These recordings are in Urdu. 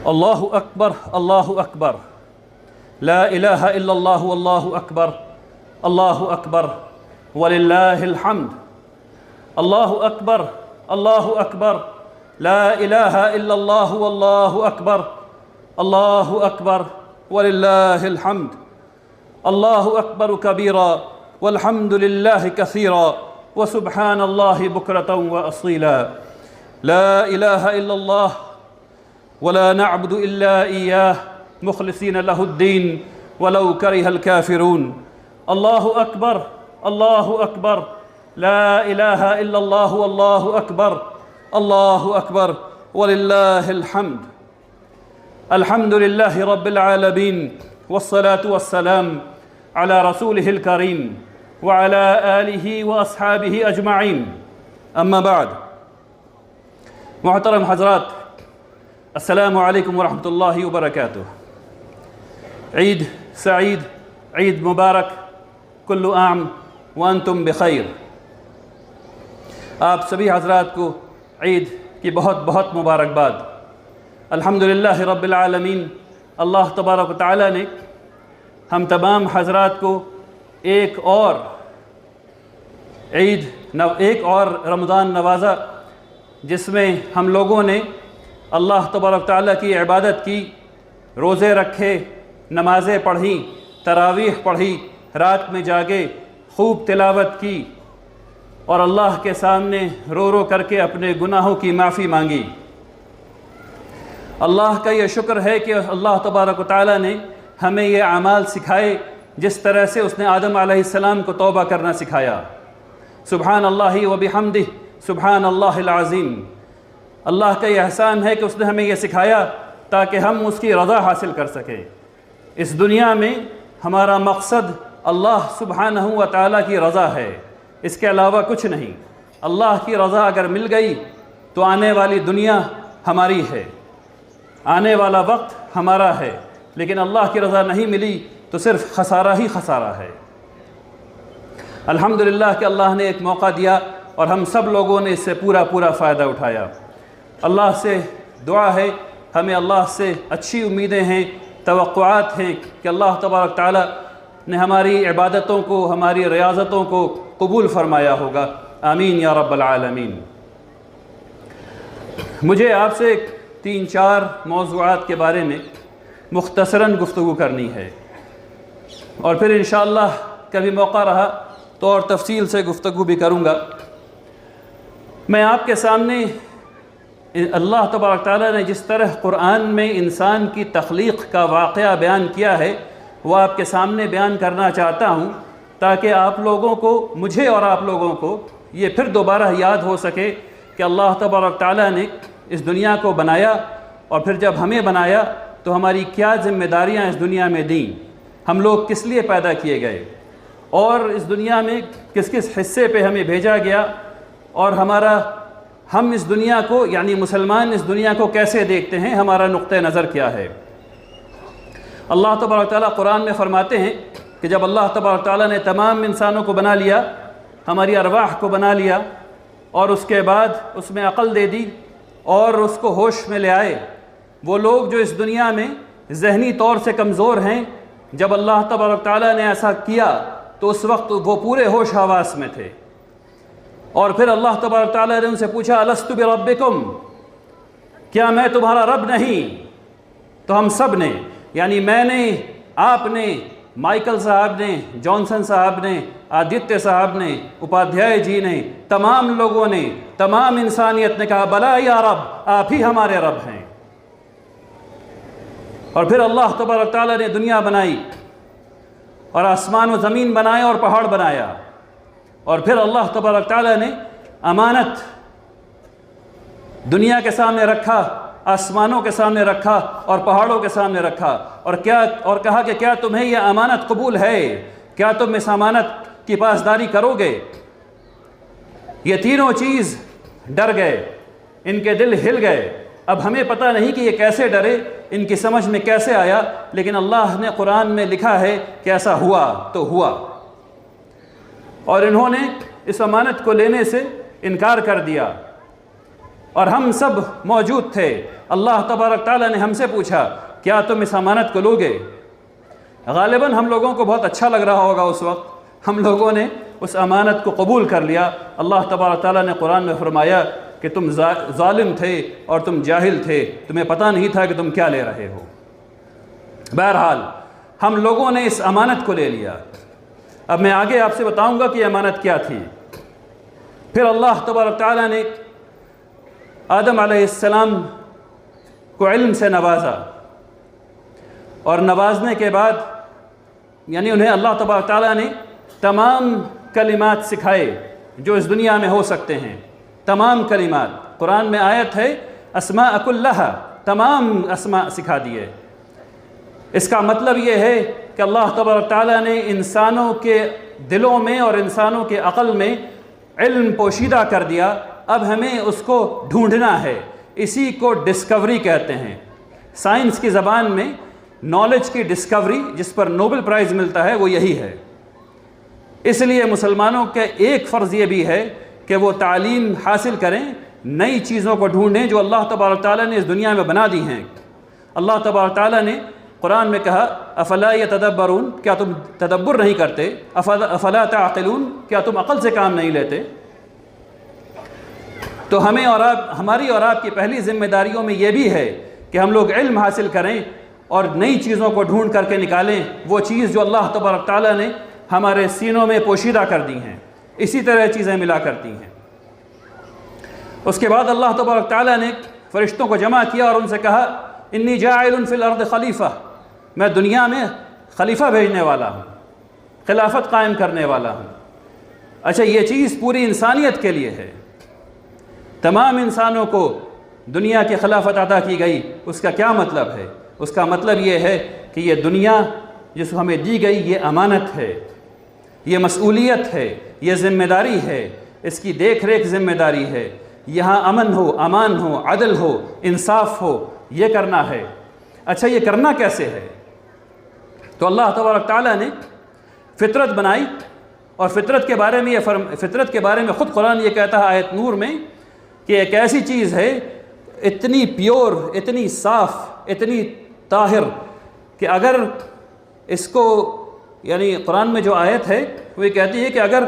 الله أكبر الله أكبر لا إله إلا الله والله أكبر الله أكبر ولله الحمد الله أكبر الله أكبر لا إله إلا الله والله أكبر الله أكبر ولله الحمد الله أكبر كبيرا والحمد لله كثيرا وسبحان الله بكرة وأصيلا لا إله إلا الله ولا نعبد إلا إياه مخلصين له الدين ولو كره الكافرون الله أكبر الله أكبر لا إله إلا الله والله أكبر الله أكبر ولله الحمد الحمد لله رب العالمين والصلاة والسلام على رسوله الكريم وعلى آله وأصحابه أجمعين أما بعد محترم حضرات السلام علیکم ورحمۃ اللہ وبرکاتہ۔ عید سعید، عید مبارک، کل عام وانتم بخیر۔ آپ سبھی حضرات کو عید کی بہت بہت مبارکباد۔ الحمدللہ رب العالمین، اللہ تبارک و تعالیٰ نے ہم تمام حضرات کو ایک اور رمضان نوازا، جس میں ہم لوگوں نے اللہ تبارک تعالیٰ کی عبادت کی، روزے رکھے، نمازیں پڑھیں، تراویح پڑھی، رات میں جاگے، خوب تلاوت کی اور اللہ کے سامنے رو رو کر کے اپنے گناہوں کی معافی مانگی۔ اللہ کا یہ شکر ہے کہ اللہ تبارک و تعالیٰ نے ہمیں یہ اعمال سکھائے جس طرح سے اس نے آدم علیہ السلام کو توبہ کرنا سکھایا۔ سبحان اللہ و بحمدہ سبحان اللہ العظیم۔ اللہ کا یہ احسان ہے کہ اس نے ہمیں یہ سکھایا تاکہ ہم اس کی رضا حاصل کر سکیں۔ اس دنیا میں ہمارا مقصد اللہ سبحانہ و تعالیٰ کی رضا ہے، اس کے علاوہ کچھ نہیں۔ اللہ کی رضا اگر مل گئی تو آنے والی دنیا ہماری ہے، آنے والا وقت ہمارا ہے، لیکن اللہ کی رضا نہیں ملی تو صرف خسارہ ہی خسارہ ہے۔ الحمدللہ کہ اللہ نے ایک موقع دیا اور ہم سب لوگوں نے اس سے پورا فائدہ اٹھایا۔ اللہ سے دعا ہے، ہمیں اللہ سے اچھی امیدیں ہیں، توقعات ہیں کہ اللہ تبارک تعالیٰ نے ہماری عبادتوں کو، ہماری ریاضتوں کو قبول فرمایا ہوگا۔ آمین یا رب العالمین۔ مجھے آپ سے 3-4 موضوعات کے بارے میں مختصراً گفتگو کرنی ہے، اور پھر انشاءاللہ کبھی موقع رہا تو اور تفصیل سے گفتگو بھی کروں گا۔ میں آپ کے سامنے اللہ تبارک تعالیٰ نے جس طرح قرآن میں انسان کی تخلیق کا واقعہ بیان کیا ہے وہ آپ کے سامنے بیان کرنا چاہتا ہوں، تاکہ آپ لوگوں کو، مجھے اور آپ لوگوں کو یہ پھر دوبارہ یاد ہو سکے کہ اللہ تبارک تعالیٰ نے اس دنیا کو بنایا، اور پھر جب ہمیں بنایا تو ہماری کیا ذمہ داریاں اس دنیا میں دیں، ہم لوگ کس لیے پیدا کیے گئے، اور اس دنیا میں کس کس حصے پہ ہمیں بھیجا گیا، اور ہم اس دنیا کو، یعنی مسلمان اس دنیا کو کیسے دیکھتے ہیں، ہمارا نقطہ نظر کیا ہے۔ اللہ تبارک تعالیٰ قرآن میں فرماتے ہیں کہ جب اللہ تبارک تعالیٰ نے تمام انسانوں کو بنا لیا، ہماری ارواح کو بنا لیا، اور اس کے بعد اس میں عقل دے دی اور اس کو ہوش میں لے آئے، وہ لوگ جو اس دنیا میں ذہنی طور سے کمزور ہیں، جب اللہ تبارک تعالیٰ نے ایسا کیا تو اس وقت وہ پورے ہوش حواس میں تھے، اور پھر اللہ تبارک تعالیٰ نے ان سے پوچھا الست بربکم، کیا میں تمہارا رب نہیں؟ تو ہم سب نے، یعنی میں نے، آپ نے، مائیکل صاحب نے، جانسن صاحب نے، آدتیہ صاحب نے، اپادھیائے جی نے، تمام لوگوں نے، تمام انسانیت نے کہا بلا یا رب، آپ ہی ہمارے رب ہیں۔ اور پھر اللہ تبارک تعالیٰ نے دنیا بنائی اور آسمان و زمین بنائے اور پہاڑ بنایا، اور پھر اللہ تبارک تعالیٰ نے امانت دنیا کے سامنے رکھا، آسمانوں کے سامنے رکھا اور پہاڑوں کے سامنے رکھا، اور کہا کہ کیا تمہیں یہ امانت قبول ہے؟ کیا تم اس امانت کی پاسداری کرو گے؟ یہ تینوں چیز ڈر گئے، ان کے دل ہل گئے۔ اب ہمیں پتہ نہیں کہ یہ کیسے ڈرے، ان کی سمجھ میں کیسے آیا، لیکن اللہ نے قرآن میں لکھا ہے کہ ایسا ہوا تو ہوا، اور انہوں نے اس امانت کو لینے سے انکار کر دیا، اور ہم سب موجود تھے. اللہ تبارک تعالیٰ نے ہم سے پوچھا کیا تم اس امانت کو لوگے؟ غالباً ہم لوگوں کو بہت اچھا لگ رہا ہوگا اس وقت. ہم لوگوں نے اس امانت کو قبول کر لیا. اللہ تبارک تعالیٰ نے قرآن میں فرمایا کہ تم ظالم تھے اور تم جاہل تھے، تمہیں پتہ نہیں تھا کہ تم کیا لے رہے ہو. بہرحال ہم لوگوں نے اس امانت کو لے لیا. اب میں آگے آپ سے بتاؤں گا کہ یہ امانت کیا تھی. پھر اللہ تبارک تعالیٰ نے آدم علیہ السلام کو علم سے نوازا، اور نوازنے کے بعد یعنی انہیں اللہ تبارک تعالیٰ نے تمام کلمات سکھائے جو اس دنیا میں ہو سکتے ہیں. تمام کلمات، قرآن میں آیت ہے اسماء کلھا، تمام اسماء سکھا دیے. اس کا مطلب یہ ہے کہ اللہ تبارک تعالیٰ نے انسانوں کے دلوں میں اور انسانوں کے عقل میں علم پوشیدہ کر دیا. اب ہمیں اس کو ڈھونڈنا ہے. اسی کو ڈسکوری کہتے ہیں. سائنس کی زبان میں نالج کی ڈسکوری، جس پر نوبل پرائز ملتا ہے، وہ یہی ہے. اس لیے مسلمانوں کا ایک فرض یہ بھی ہے کہ وہ تعلیم حاصل کریں، نئی چیزوں کو ڈھونڈیں جو اللہ تبارک تعالیٰ نے اس دنیا میں بنا دی ہیں. اللہ تبارک تعالیٰ نے قرآن میں کہا افلا یتدبرون، کیا تم تدبر نہیں کرتے؟ افلا تعقلون، کیا تم عقل سے کام نہیں لیتے؟ تو ہمیں اور ہماری اور آپ کی پہلی ذمہ داریوں میں یہ بھی ہے کہ ہم لوگ علم حاصل کریں اور نئی چیزوں کو ڈھونڈ کر کے نکالیں، وہ چیز جو اللہ تبارک تعالیٰ نے ہمارے سینوں میں پوشیدہ کر دی ہیں. اسی طرح چیزیں ملا کرتی ہیں. اس کے بعد اللہ تبارک تعالیٰ نے فرشتوں کو جمع کیا اور ان سے کہا انی جاعل فی الارض خلیفہ، میں دنیا میں خلیفہ بھیجنے والا ہوں، خلافت قائم کرنے والا ہوں. اچھا، یہ چیز پوری انسانیت کے لیے ہے. تمام انسانوں کو دنیا کی خلافت عطا کی گئی. اس کا کیا مطلب ہے؟ اس کا مطلب یہ ہے کہ یہ دنیا جس کو ہمیں دی گئی یہ امانت ہے، یہ مسئولیت ہے، یہ ذمہ داری ہے، اس کی دیکھ ریکھ ذمہ داری ہے. یہاں امن ہو، امان ہو، عدل ہو، انصاف ہو، یہ کرنا ہے. اچھا، یہ کرنا کیسے ہے؟ تو اللہ تبارک تعالیٰ نے فطرت بنائی، اور فطرت کے بارے میں خود قرآن یہ کہتا ہے آیت نور میں کہ ایک ایسی چیز ہے اتنی پیور، اتنی صاف، اتنی طاہر کہ اگر اس کو یعنی قرآن میں جو آیت ہے وہ یہ کہتی ہے کہ اگر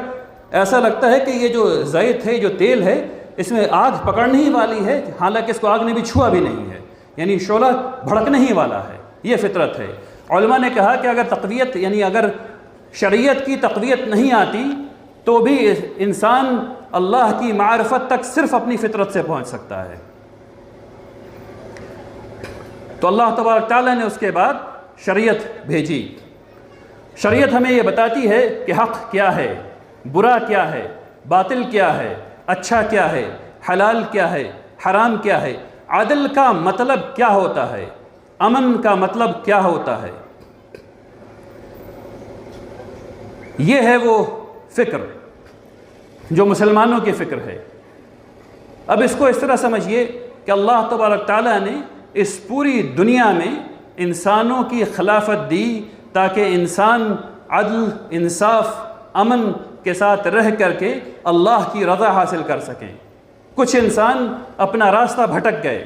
ایسا لگتا ہے کہ یہ جو زیت ہے، جو تیل ہے، اس میں آگ پکڑنے ہی والی ہے، حالانکہ اس کو آگ نے بھی چھوا بھی نہیں ہے، یعنی شعلہ بھڑکنے ہی والا ہے. یہ فطرت ہے. علماء نے کہا کہ اگر تقویت یعنی اگر شریعت کی تقویت نہیں آتی تو بھی انسان اللہ کی معرفت تک صرف اپنی فطرت سے پہنچ سکتا ہے. تو اللہ تبارک تعالیٰ نے اس کے بعد شریعت بھیجی. شریعت ہمیں یہ بتاتی ہے کہ حق کیا ہے، برا کیا ہے، باطل کیا ہے، اچھا کیا ہے، حلال کیا ہے، حرام کیا ہے، عدل کا مطلب کیا ہوتا ہے، امن کا مطلب کیا ہوتا ہے. یہ ہے وہ فکر جو مسلمانوں کی فکر ہے. اب اس کو اس طرح سمجھیے کہ اللہ تبارک تعالیٰ نے اس پوری دنیا میں انسانوں کی خلافت دی تاکہ انسان عدل، انصاف، امن کے ساتھ رہ کر کے اللہ کی رضا حاصل کر سکیں. کچھ انسان اپنا راستہ بھٹک گئے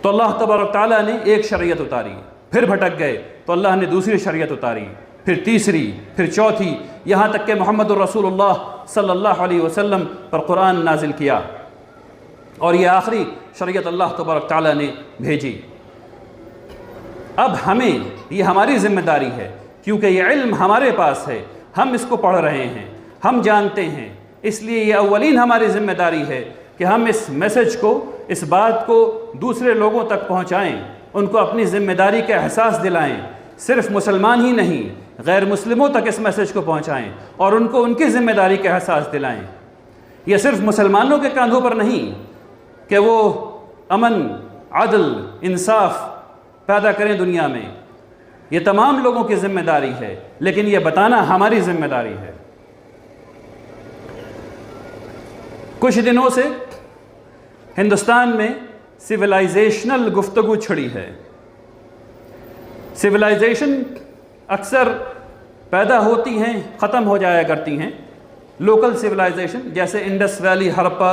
تو اللہ تبارک تعالیٰ نے ایک شریعت اتاری، پھر بھٹک گئے تو اللہ نے دوسری شریعت اتاری، پھر تیسری، پھر چوتھی، یہاں تک کہ محمد الرسول اللہ صلی اللہ علیہ وسلم پر قرآن نازل کیا، اور یہ آخری شریعت اللہ تبارک تعالیٰ نے بھیجی. اب ہمیں یہ ہماری ذمہ داری ہے، کیونکہ یہ علم ہمارے پاس ہے، ہم اس کو پڑھ رہے ہیں، ہم جانتے ہیں، اس لیے یہ اولین ہماری ذمہ داری ہے کہ ہم اس میسج کو، اس بات کو دوسرے لوگوں تک پہنچائیں، ان کو اپنی ذمہ داری کا احساس دلائیں. صرف مسلمان ہی نہیں، غیر مسلموں تک اس میسج کو پہنچائیں اور ان کو ان کی ذمہ داری کا احساس دلائیں. یہ صرف مسلمانوں کے کاندھوں پر نہیں کہ وہ امن، عدل، انصاف پیدا کریں دنیا میں، یہ تمام لوگوں کی ذمہ داری ہے، لیکن یہ بتانا ہماری ذمہ داری ہے. کچھ دنوں سے ہندوستان میں سویلائزیشنل گفتگو چھڑی ہے. سویلائزیشن اکثر پیدا ہوتی ہیں، ختم ہو جایا کرتی ہیں. لوکل سویلائزیشن جیسے انڈس ویلی، ہرپا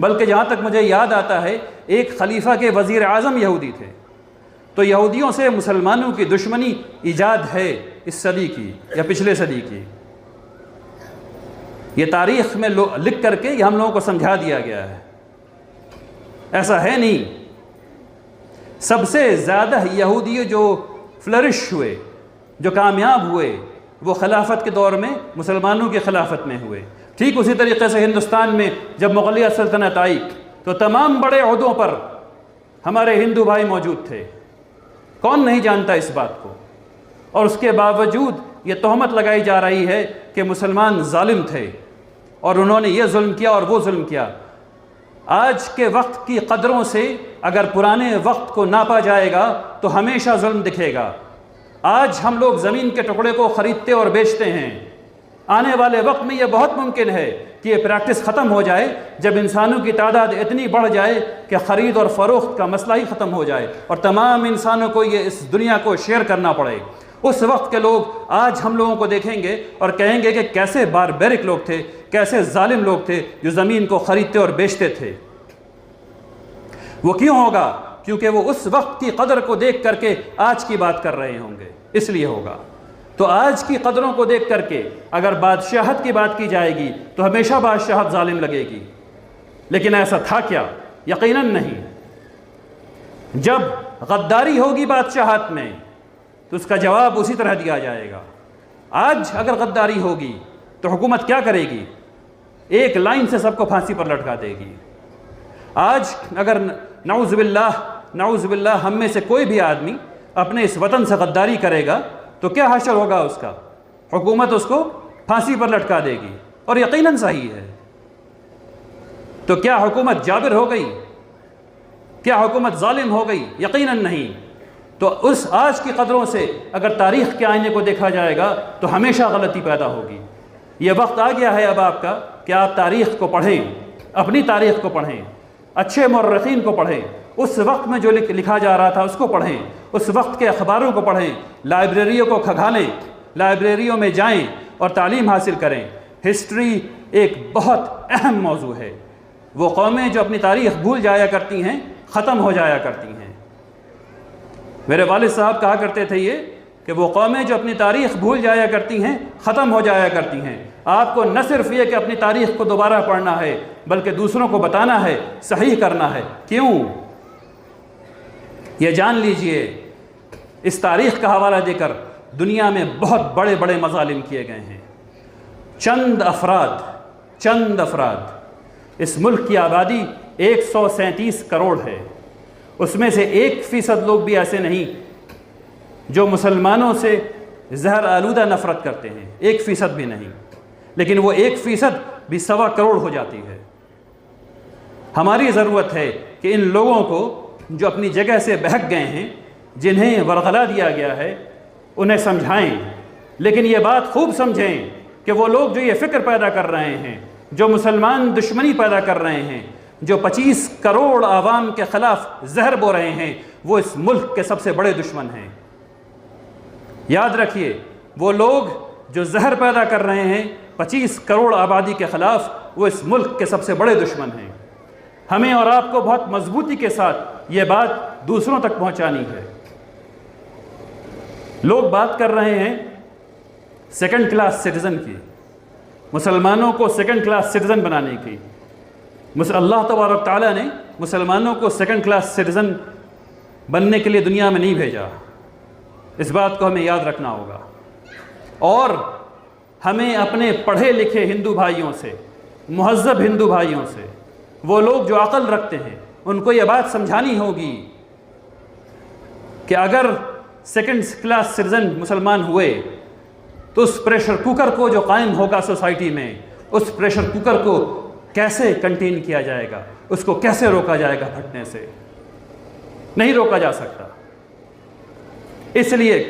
بلکہ جہاں تک مجھے یاد آتا ہے ایک خلیفہ کے وزیر اعظم یہودی تھے. تو یہودیوں سے مسلمانوں کی دشمنی ایجاد ہے اس صدی کی یا پچھلے صدی کی. یہ تاریخ میں لکھ کر کے یہ ہم لوگوں کو سمجھا دیا گیا ہے. ایسا ہے نہیں. سب سے زیادہ یہودی جو فلرش ہوئے، جو کامیاب ہوئے، وہ خلافت کے دور میں مسلمانوں کی خلافت میں ہوئے. ٹھیک اسی طریقے سے ہندوستان میں جب مغلیہ سلطنت آئی تو تمام بڑے عہدوں پر ہمارے ہندو بھائی موجود تھے. کون نہیں جانتا اس بات کو؟ اور اس کے باوجود یہ تہمت لگائی جا رہی ہے کہ مسلمان ظالم تھے اور انہوں نے یہ ظلم کیا اور وہ ظلم کیا. آج کے وقت کی قدروں سے اگر پرانے وقت کو ناپا جائے گا تو ہمیشہ ظلم دکھے گا. آج ہم لوگ زمین کے ٹکڑے کو خریدتے اور بیچتے ہیں. آنے والے وقت میں یہ بہت ممکن ہے کہ یہ پریکٹس ختم ہو جائے جب انسانوں کی تعداد اتنی بڑھ جائے کہ خرید اور فروخت کا مسئلہ ہی ختم ہو جائے اور تمام انسانوں کو یہ اس دنیا کو شیئر کرنا پڑے. اس وقت کے لوگ آج ہم لوگوں کو دیکھیں گے اور کہیں گے کہ کیسے باربیرک لوگ تھے، کیسے ظالم لوگ تھے جو زمین کو خریدتے اور بیچتے تھے. وہ کیوں ہوگا؟ کیونکہ وہ اس وقت کی قدر کو دیکھ کر کے آج کی بات کر رہے ہوں گے، اس لیے ہوگا. تو آج کی قدروں کو دیکھ کر کے اگر بادشاہت کی بات کی جائے گی تو ہمیشہ بادشاہت ظالم لگے گی. لیکن ایسا تھا کیا؟ یقیناً نہیں. جب غداری ہوگی بادشاہت میں تو اس کا جواب اسی طرح دیا جائے گا. آج اگر غداری ہوگی تو حکومت کیا کرے گی؟ ایک لائن سے سب کو پھانسی پر لٹکا دے گی. آج اگر نعوذ باللہ ہم میں سے کوئی بھی آدمی اپنے اس وطن سے غداری کرے گا تو کیا حشر ہوگا اس کا؟ حکومت اس کو پھانسی پر لٹکا دے گی. اور یقیناً صحیح ہے. تو کیا حکومت جابر ہو گئی؟ کیا حکومت ظالم ہو گئی؟ یقیناً نہیں. تو اس آج کی قدروں سے اگر تاریخ کے آئینے کو دیکھا جائے گا تو ہمیشہ غلطی پیدا ہوگی. یہ وقت آ گیا ہے اب آپ کا کہ آپ تاریخ کو پڑھیں، اپنی تاریخ کو پڑھیں، اچھے مورخین کو پڑھیں، اس وقت میں جو لکھا جا رہا تھا اس کو پڑھیں، اس وقت کے اخباروں کو پڑھیں، لائبریریوں کو کھنگالیں، لائبریریوں میں جائیں اور تعلیم حاصل کریں. ہسٹری ایک بہت اہم موضوع ہے. وہ قومیں جو اپنی تاریخ بھول جایا کرتی ہیں ختم ہو جایا کرتی ہیں. میرے والد صاحب کہا کرتے تھے یہ کہ وہ قومیں جو اپنی تاریخ بھول جایا کرتی ہیں ختم ہو جایا کرتی ہیں. آپ کو نہ صرف یہ کہ اپنی تاریخ کو دوبارہ پڑھنا ہے بلکہ دوسروں کو بتانا ہے، صحیح کرنا ہے. کیوں؟ یہ جان لیجئے اس تاریخ کا حوالہ دے کر دنیا میں بہت بڑے بڑے مظالم کیے گئے ہیں. چند افراد اس ملک کی آبادی 137 کروڑ ہے. اس میں سے 1% لوگ بھی ایسے نہیں جو مسلمانوں سے زہر آلودہ نفرت کرتے ہیں. 1% بھی نہیں. لیکن وہ 1% بھی 1.25 کروڑ ہو جاتی ہے. ہماری ضرورت ہے کہ ان لوگوں کو جو اپنی جگہ سے بہک گئے ہیں، جنہیں ورغلا دیا گیا ہے، انہیں سمجھائیں. لیکن یہ بات خوب سمجھیں کہ وہ لوگ جو یہ فکر پیدا کر رہے ہیں، جو مسلمان دشمنی پیدا کر رہے ہیں، جو 25 کروڑ عوام کے خلاف زہر بو رہے ہیں، وہ اس ملک کے سب سے بڑے دشمن ہیں. یاد رکھیے، وہ لوگ جو زہر پیدا کر رہے ہیں 25 کروڑ آبادی کے خلاف، وہ اس ملک کے سب سے بڑے دشمن ہیں. ہمیں اور آپ کو بہت مضبوطی کے ساتھ یہ بات دوسروں تک پہنچانی ہے. لوگ بات کر رہے ہیں سیکنڈ کلاس سٹیزن کی، مسلمانوں کو سیکنڈ کلاس سٹیزن بنانے کی. اللہ تبارک تعالیٰ نے مسلمانوں کو سیکنڈ کلاس سٹیزن بننے کے لیے دنیا میں نہیں بھیجا. اس بات کو ہمیں یاد رکھنا ہوگا. اور ہمیں اپنے پڑھے لکھے ہندو بھائیوں سے، مہذب ہندو بھائیوں سے، وہ لوگ جو عقل رکھتے ہیں، ان کو یہ بات سمجھانی ہوگی کہ اگر سیکنڈ کلاس سٹیزن مسلمان ہوئے تو اس پریشر کوکر کو جو قائم ہوگا سوسائٹی میں، اس پریشر کوکر کو کیسے کنٹین کیا جائے گا، اس کو کیسے روکا جائے گا پھٹنے سے؟ نہیں روکا جا سکتا. اس لیے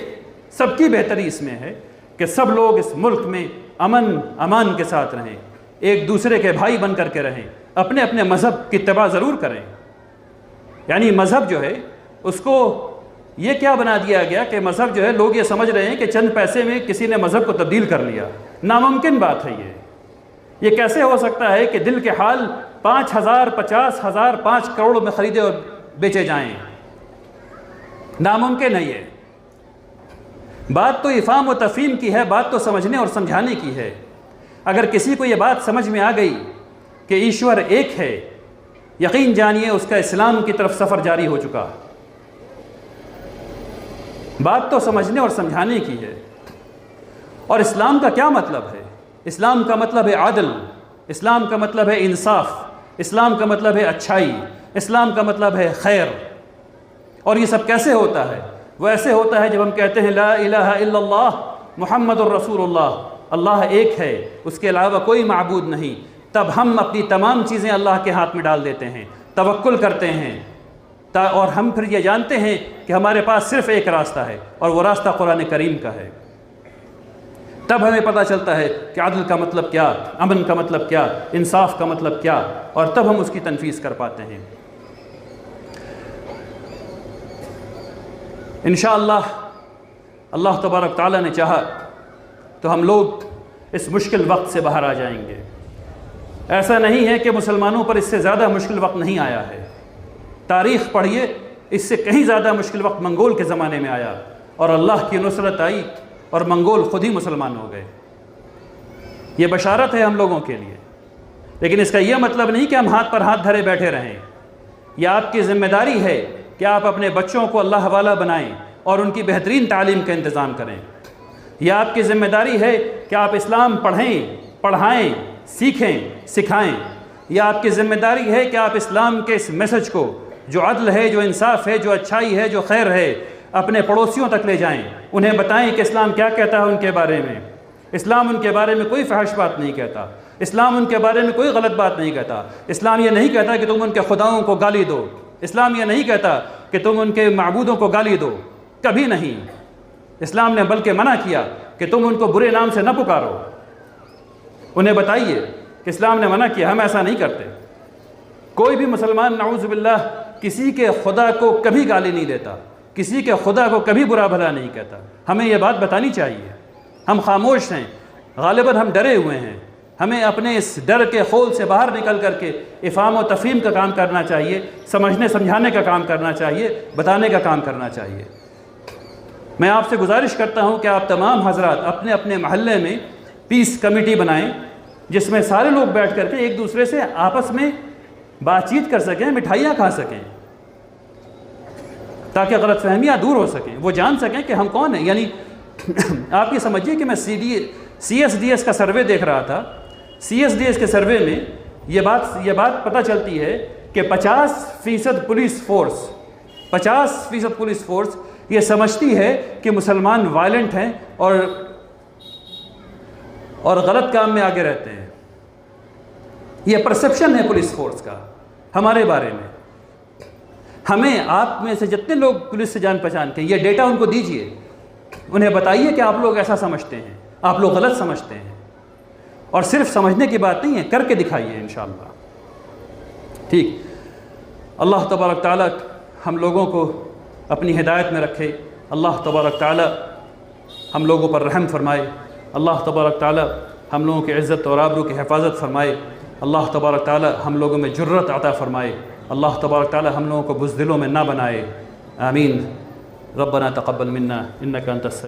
سب کی بہتری اس میں ہے کہ سب لوگ اس ملک میں امان کے ساتھ رہیں، ایک دوسرے کے بھائی بن کر کے رہیں، اپنے اپنے مذہب کی اتباع ضرور کریں. یعنی مذہب جو ہے اس کو یہ کیا بنا دیا گیا کہ مذہب جو ہے لوگ یہ سمجھ رہے ہیں کہ چند پیسے میں کسی نے مذہب کو تبدیل کر لیا. ناممکن بات ہے یہ کیسے ہو سکتا ہے کہ دل کے حال 5,000, 50,000, 5 کروڑ میں خریدے اور بیچے جائیں؟ ناممکن ہے یہ بات۔ تو افہام و تفہیم کی ہے، بات تو سمجھنے اور سمجھانے کی ہے۔ اگر کسی کو یہ بات سمجھ میں آ گئی کہ ایشور ایک ہے، یقین جانیے اس کا اسلام کی طرف سفر جاری ہو چکا۔ بات تو سمجھنے اور سمجھانے کی ہے۔ اور اسلام کا کیا مطلب ہے؟ اسلام کا مطلب ہے عدل، اسلام کا مطلب ہے انصاف، اسلام کا مطلب ہے اچھائی، اسلام کا مطلب ہے خیر۔ اور یہ سب کیسے ہوتا ہے؟ وہ ایسے ہوتا ہے جب ہم کہتے ہیں لا الہ الا اللہ محمد الرسول اللہ، اللہ ایک ہے، اس کے علاوہ کوئی معبود نہیں۔ تب ہم اپنی تمام چیزیں اللہ کے ہاتھ میں ڈال دیتے ہیں، توکل کرتے ہیں، اور ہم پھر یہ جانتے ہیں کہ ہمارے پاس صرف ایک راستہ ہے، اور وہ راستہ قرآن کریم کا ہے۔ تب ہمیں پتہ چلتا ہے کہ عدل کا مطلب کیا، امن کا مطلب کیا، انصاف کا مطلب کیا، اور تب ہم اس کی تنفیذ کر پاتے ہیں۔ انشاءاللہ اللہ تبارک تعالیٰ نے چاہا تو ہم لوگ اس مشکل وقت سے باہر آ جائیں گے۔ ایسا نہیں ہے کہ مسلمانوں پر اس سے زیادہ مشکل وقت نہیں آیا ہے۔ تاریخ پڑھیے، اس سے کہیں زیادہ مشکل وقت منگول کے زمانے میں آیا، اور اللہ کی نصرت آئی اور منگول خود ہی مسلمان ہو گئے۔ یہ بشارت ہے ہم لوگوں کے لیے، لیکن اس کا یہ مطلب نہیں کہ ہم ہاتھ پر ہاتھ دھرے بیٹھے رہیں۔ یہ آپ کی ذمہ داری ہے کہ آپ اپنے بچوں کو اللہ والا بنائیں اور ان کی بہترین تعلیم کا انتظام کریں۔ یہ آپ کی ذمہ داری ہے کہ آپ اسلام پڑھیں، پڑھائیں، سیکھیں، سکھائیں۔ یہ آپ کی ذمہ داری ہے کہ آپ اسلام کے اس میسج کو، جو عدل ہے، جو انصاف ہے، جو اچھائی ہے، جو خیر ہے، اپنے پڑوسیوں تک لے جائیں، انہیں بتائیں کہ اسلام کیا کہتا ہے ان کے بارے میں۔ اسلام ان کے بارے میں کوئی فحش بات نہیں کہتا، اسلام ان کے بارے میں کوئی غلط بات نہیں کہتا۔ اسلام یہ نہیں کہتا کہ تم ان کے خداؤں کو گالی دو، اسلام یہ نہیں کہتا کہ تم ان کے معبودوں کو گالی دو، کبھی نہیں۔ اسلام نے بلکہ منع کیا کہ تم ان کو برے نام سے نہ پکارو۔ انہیں بتائیے کہ اسلام نے منع کیا، ہم ایسا نہیں کرتے۔ کوئی بھی مسلمان نعوذ باللہ کسی کے خدا کو کبھی گالی نہیں دیتا، کسی کے خدا کو کبھی برا بھلا نہیں کہتا۔ ہمیں یہ بات بتانی چاہیے۔ ہم خاموش ہیں، غالباً ہم ڈرے ہوئے ہیں۔ ہمیں اپنے اس ڈر کے خول سے باہر نکل کر کے افہام و تفہیم کا کام کرنا چاہیے، سمجھنے سمجھانے کا کام کرنا چاہیے، بتانے کا کام کرنا چاہیے۔ میں آپ سے گزارش کرتا ہوں کہ آپ تمام حضرات اپنے اپنے محلے میں پیس کمیٹی بنائیں، جس میں سارے لوگ بیٹھ کر کے ایک دوسرے سے آپس میں بات چیت کر سکیں، مٹھائیاں کھا سکیں، تاکہ غلط فہمیاں دور ہو سکیں، وہ جان سکیں کہ ہم کون ہیں۔ یعنی آپ یہ سمجھیے کہ میں سی ایس ڈی ایس کا سروے دیکھ رہا تھا۔ سی ایس ڈی ایس کے سروے میں یہ بات پتہ چلتی ہے کہ 50% پولیس فورس 50% پولیس فورس یہ سمجھتی ہے کہ مسلمان وائلنٹ ہیں اور غلط کام میں آگے رہتے ہیں۔ یہ پرسپشن ہے پولیس فورس کا ہمارے بارے میں۔ ہمیں آپ میں سے جتنے لوگ پولیس سے جان پہچان کے، یہ ڈیٹا ان کو دیجئے، انہیں بتائیے کہ آپ لوگ ایسا سمجھتے ہیں، آپ لوگ غلط سمجھتے ہیں۔ اور صرف سمجھنے کی بات نہیں ہے، کر کے دکھائیے انشاءاللہ۔ ٹھیک، اللہ تبارک تعالیٰ ہم لوگوں کو اپنی ہدایت میں رکھے، اللہ تبارک تعالیٰ ہم لوگوں پر رحم فرمائے، اللہ تبارک تعالیٰ ہم لوگوں کی عزت اور آبرو کی حفاظت فرمائے، اللہ تبارک تعالیٰ ہم لوگوں میں جرت عطا فرمائے، اللہ تبارک تعالیٰ ہم لوگوں کو بزدلوں میں نہ بنائے۔ آمین۔ ربنا تقبل منا انک انت السمیع